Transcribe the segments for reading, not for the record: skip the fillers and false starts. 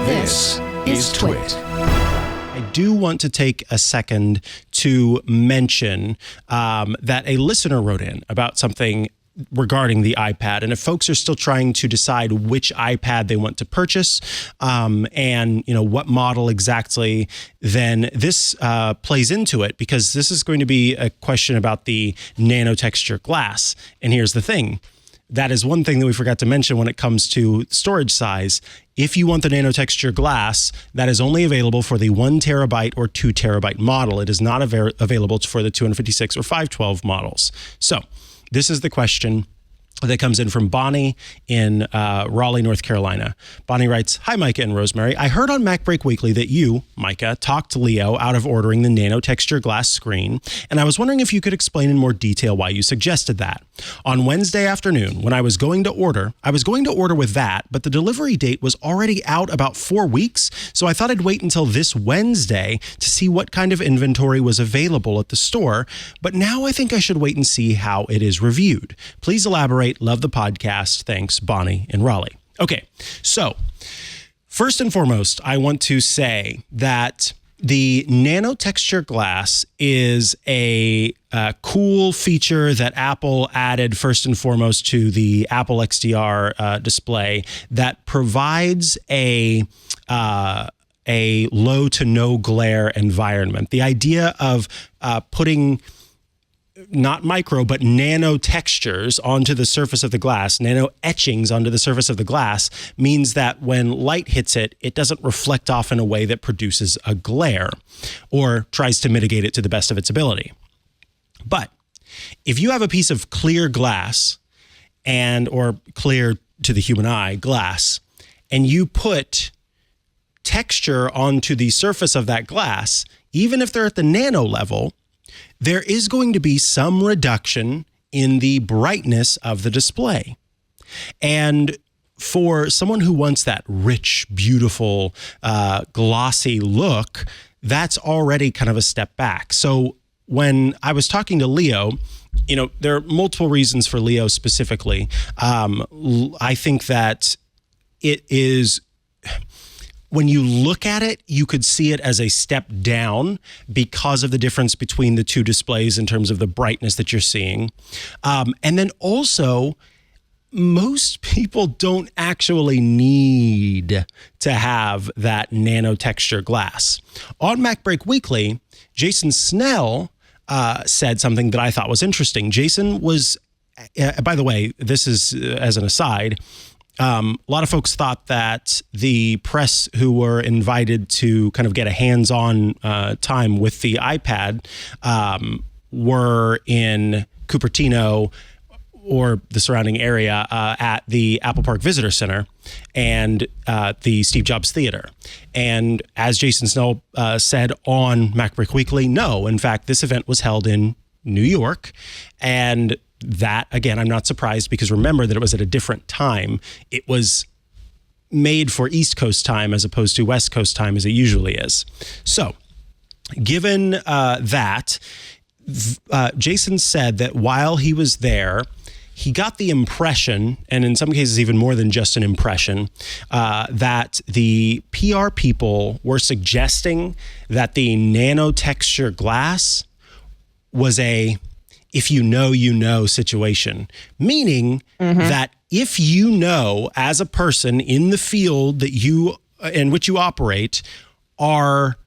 This is TWiT. I do want to take a second to mention that a listener wrote in about something regarding the iPad. And if folks are still trying to decide which iPad they want to purchase and what model exactly, then this plays into it, because this is going to be a question about the Nano-Texture glass. And here's the thing. That is one thing that we forgot to mention when it comes to storage size. If you want the Nano-Texture glass, that is only available for the 1 terabyte or 2 terabyte model. It is not available for the 256 or 512 models. So this is the question that comes in from Bonnie in Raleigh, North Carolina. Bonnie writes, "Hi, Mikah and Rosemary. I heard on MacBreak Weekly that you, Mikah, talked Leo out of ordering the Nano-Texture glass screen, and I was wondering if you could explain in more detail why you suggested that. On Wednesday afternoon, when I was going to order with that, but the delivery date was already out about 4 weeks, so I thought I'd wait until this Wednesday to see what kind of inventory was available at the store, but now I think I should wait and see how it is reviewed. Please elaborate. Love the podcast. Thanks, Bonnie in Raleigh." Okay, so first and foremost, I want to say that the Nano-Texture glass is a cool feature that Apple added first and foremost to the Apple XDR display that provides a low to no glare environment. The idea of putting not micro, but nano textures onto the surface of the glass, nano etchings onto the surface of the glass, means that when light hits it, it doesn't reflect off in a way that produces a glare or tries to mitigate it to the best of its ability. But if you have a piece of clear glass or clear to the human eye glass, and you put texture onto the surface of that glass, even if they're at the nano level, there is going to be some reduction in the brightness of the display. And for someone who wants that rich, beautiful, glossy look, that's already kind of a step back. So when I was talking to Leo, there are multiple reasons for Leo specifically. I think that it is, when you look at it, you could see it as a step down because of the difference between the two displays in terms of the brightness that you're seeing. And then also, most people don't actually need to have that Nano-Texture glass. On MacBreak Weekly, Jason Snell said something that I thought was interesting. Jason was, by the way, this is as an aside, a lot of folks thought that the press who were invited to kind of get a hands-on time with the iPad were in Cupertino or the surrounding area at the Apple Park Visitor Center and the Steve Jobs Theater. And as Jason Snell said on MacBreak Weekly, no, in fact, this event was held in New York, and that, again, I'm not surprised, because remember that it was at a different time. It was made for East Coast time as opposed to West Coast time as it usually is. So given that, Jason said that while he was there, he got the impression, and in some cases even more than just an impression, that the PR people were suggesting that the Nano-Texture glass was a if you know situation, meaning that if you know as a person in the field that in which you operate are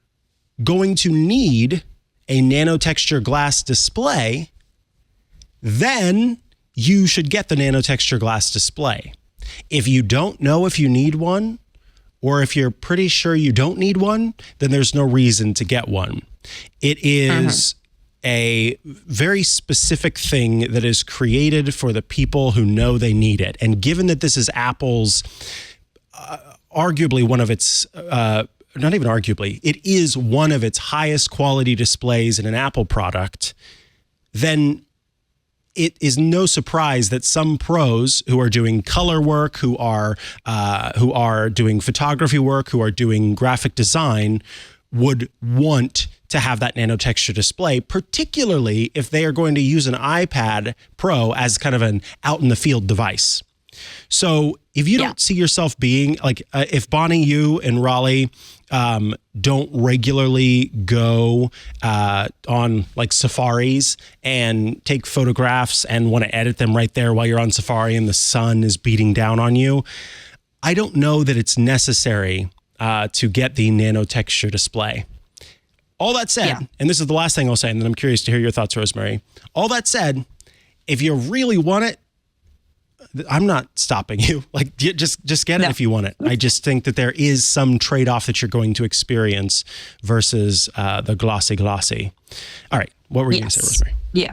going to need a Nano-Texture glass display, then you should get the Nano-Texture glass display. If you don't know if you need one, or if you're pretty sure you don't need one, then there's no reason to get one. It is a very specific thing that is created for the people who know they need it. And given that this is Apple's, arguably one of its, not even arguably, it is one of its highest quality displays in an Apple product, then it is no surprise that some pros who are doing color work, who are doing photography work, who are doing graphic design, would want to have that Nano-Texture display, particularly if they are going to use an iPad Pro as kind of an out in the field device. So if you don't see yourself being like, if Bonnie, you and Raleigh don't regularly go on like safaris and take photographs and want to edit them right there while you're on safari and the sun is beating down on you, I don't know that it's necessary to get the Nano-Texture display. All that said, and this is the last thing I'll say, and then I'm curious to hear your thoughts, Rosemary. All that said, if you really want it, I'm not stopping you. Like, just get it if you want it. I just think that there is some trade-off that you're going to experience versus the glossy. All right, what were you going to say, Rosemary? Yeah.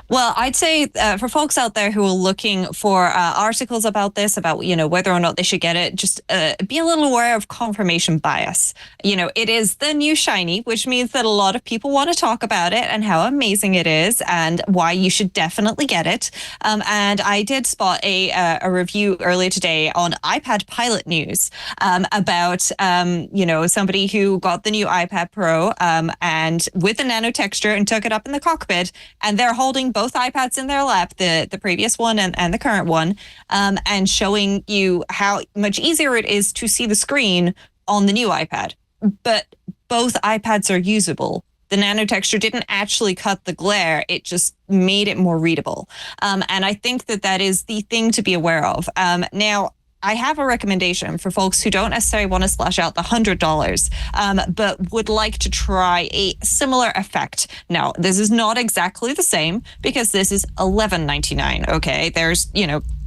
Well, I'd say for folks out there who are looking for articles about this, about, whether or not they should get it, just be a little aware of confirmation bias. It is the new shiny, which means that a lot of people want to talk about it and how amazing it is and why you should definitely get it. And I did spot a review earlier today on iPad Pilot News about, somebody who got the new iPad Pro and with the Nano-Texture and took it up in the cockpit, and they're holding both iPads in their lap, the previous one and the current one, and showing you how much easier it is to see the screen on the new iPad. But both iPads are usable. The Nano-Texture didn't actually cut the glare. It just made it more readable. And I think that is the thing to be aware of. Now, I have a recommendation for folks who don't necessarily want to splash out the $100, but would like to try a similar effect. Now, this is not exactly the same because this is $11.99. Okay, there's,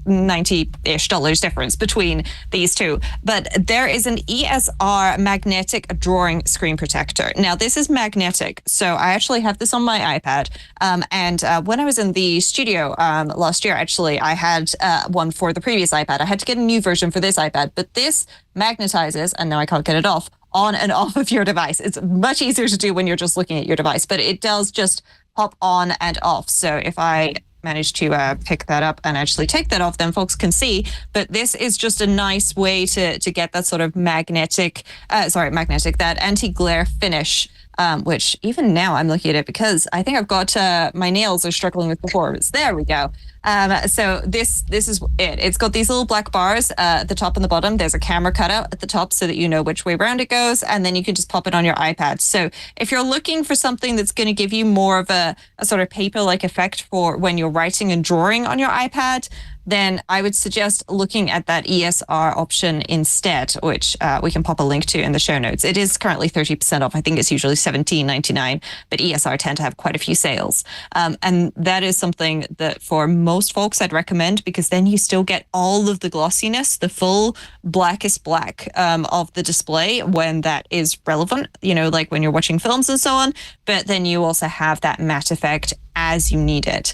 $90-ish difference between these two. But there is an ESR magnetic drawing screen protector. Now, this is magnetic. So I actually have this on my iPad. And when I was in the studio last year, actually, I had one for the previous iPad. I had to get a new version for this iPad. But this magnetizes, and now I can't get it off, on and off of your device. It's much easier to do when you're just looking at your device, but it does just pop on and off. So if I manage to pick that up and actually take that off, then folks can see. But this is just a nice way to get that sort of magnetic, that anti-glare finish, which even now I'm looking at it because I think I've got, my nails are struggling with performance. There we go. So this is it. It's got these little black bars at the top and the bottom. There's a camera cutout at the top so that you know which way around it goes, and then you can just pop it on your iPad. So if you're looking for something that's going to give you more of a sort of paper-like effect for when you're writing and drawing on your iPad, then I would suggest looking at that ESR option instead, which we can pop a link to in the show notes. It is currently 30% off. I think it's usually $17.99, but ESR tend to have quite a few sales. And that is something that for most folks I'd recommend, because then you still get all of the glossiness, the full blackest black of the display when that is relevant, like when you're watching films and so on. But then you also have that matte effect as you need it.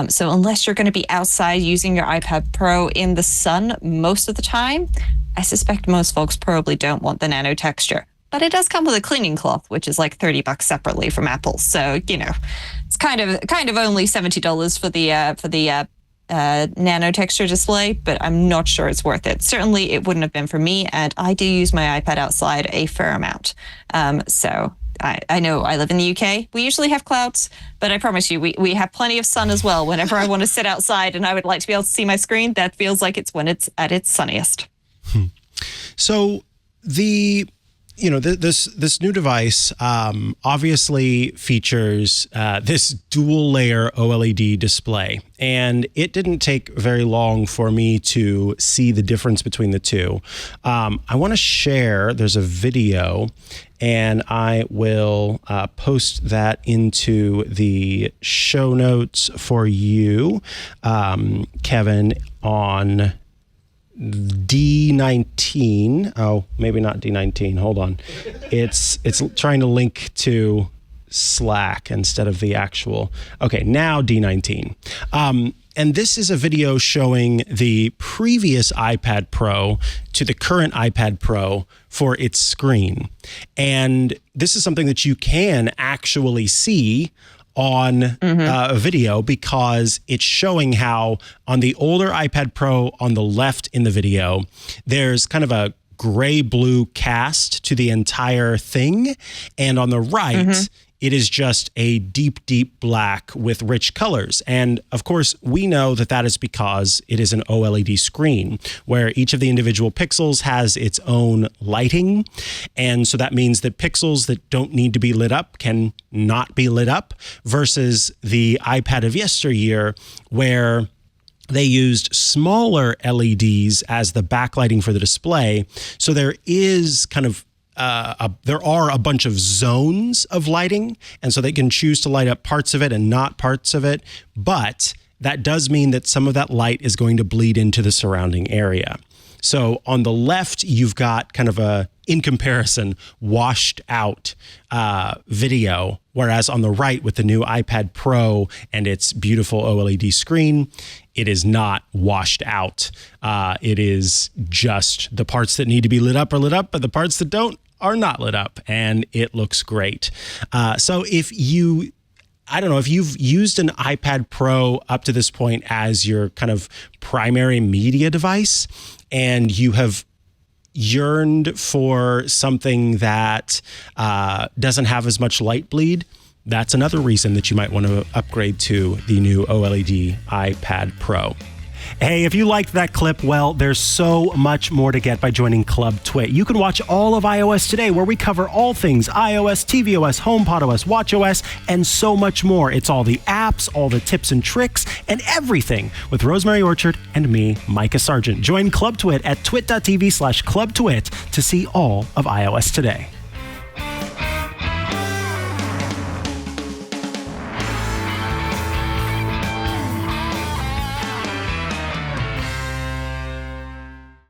So unless you're going to be outside using your iPad Pro in the sun most of the time, I suspect most folks probably don't want the Nano-Texture. But it does come with a cleaning cloth, which is like $30 separately from Apple. So, it's kind of only $70 for the Nano-Texture display, but I'm not sure it's worth it. Certainly it wouldn't have been for me, and I do use my iPad outside a fair amount. So I know I live in the UK. We usually have clouds, but I promise you, we have plenty of sun as well. Whenever I want to sit outside and I would like to be able to see my screen, that feels like it's when it's at its sunniest. So this new device obviously features this dual layer OLED display, and it didn't take very long for me to see the difference between the two. I want to share, there's a video, and I will post that into the show notes for you, Kevin, on D19. Oh, maybe not D19. Hold on. It's trying to link to Slack instead of the actual. Okay, now D19. And this is a video showing the previous iPad Pro to the current iPad Pro for its screen. And this is something that you can actually see on a video, because it's showing how on the older iPad Pro on the left in the video, there's kind of a gray-blue cast to the entire thing. And on the right, it is just a deep, deep black with rich colors. And of course, we know that that is because it is an OLED screen where each of the individual pixels has its own lighting. And so that means that pixels that don't need to be lit up can not be lit up, versus the iPad of yesteryear where they used smaller LEDs as the backlighting for the display. So there is kind of there are a bunch of zones of lighting, and so they can choose to light up parts of it and not parts of it. But that does mean that some of that light is going to bleed into the surrounding area. So on the left, you've got kind of a, in comparison, washed out video, whereas on the right with the new iPad Pro and its beautiful OLED screen, it is not washed out. It is just the parts that need to be lit up are lit up, but the parts that don't are not lit up, and it looks great. So if you, I don't know, if you've used an iPad Pro up to this point as your kind of primary media device, and you have yearned for something that doesn't have as much light bleed, that's another reason that you might want to upgrade to the new OLED iPad Pro. Hey, if you liked that clip, well, there's so much more to get by joining Club TWiT. You can watch all of iOS Today, where we cover all things iOS, tvOS, HomePodOS, watchOS, and so much more. It's all the apps, all the tips and tricks, and everything with Rosemary Orchard and me, Mikah Sargent. Join Club TWiT at twit.tv/clubtwit to see all of iOS Today.